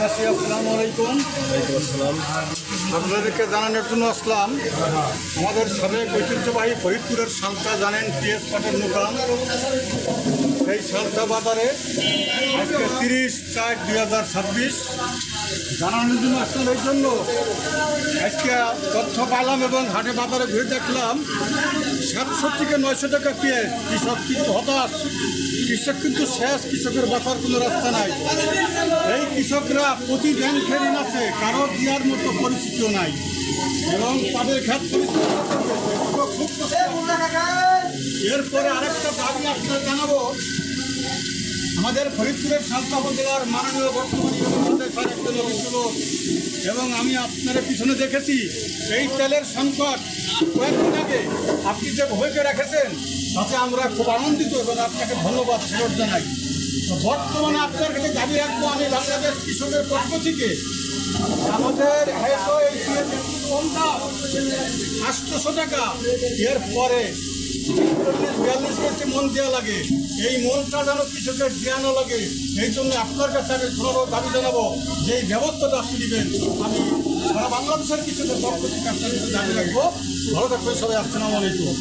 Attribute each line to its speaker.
Speaker 1: আসসালামু আলাইকুম। আপনাদেরকে জানানোর জন্য আসলাম, আমাদের সাবেক ঐতিহ্যবাহী ফরিদপুরের সালতা জানেন টিএস পাটের দোকান। এই সালতা বাজারে আজকে 30/4/2026 জানানোর জন্য আসলাম। এই জন্য আজকে তথ্য পাইলাম এবং হাটে বাজারে ঘুরে দেখলাম 700 থেকে 900 টাকা পেঁয়াজ। কৃষক কিন্তু হতাশ, কৃষক কিন্তু শেষ, কৃষকের বাঁচার কোনো রাস্তা নাই। এই কৃষকরা প্রতি ব্যাংকে ঋণ আছে, কারো দেওয়ার মতো পরিস্থিতিও নাই এবং তাদের ক্ষেত এরপরে আরেকটা দাবি আপনার জানাবো, আমাদের ফরিদপুরের সালতা উপজেলার মাননীয় বর্তমানে এবং আমি আপনার পিছনে দেখেছি এই তেলের সংকট কয়েকদিন আগে আপনি যে ভয়কে রেখেছেন তাতে আমরা খুব আনন্দিত এবং আপনাকে ধন্যবাদ ফেরত জানাই। বর্তমানে আপনার কাছে দাবি রাখবো, আমি বাংলাদেশ কৃষকের পক্ষ থেকে আমাদের হয়তো এই কম দাম 800 টাকা, এরপরে 42 কেজি মন দেওয়া লাগে, এই মনটা যেন কৃষকের দেওয়ানো লাগে। এই জন্য আপনার কাছে আমি ধরো দাবি জানাবো যে এই ব্যবস্থাটা আপনি দিবেন। আমি সারা বাংলাদেশের কৃষকের পক্ষ থেকে আপনার কাছে দাবি রাখবো। ভালো থাকবেন সবাই। আসসালামু আলাইকুম।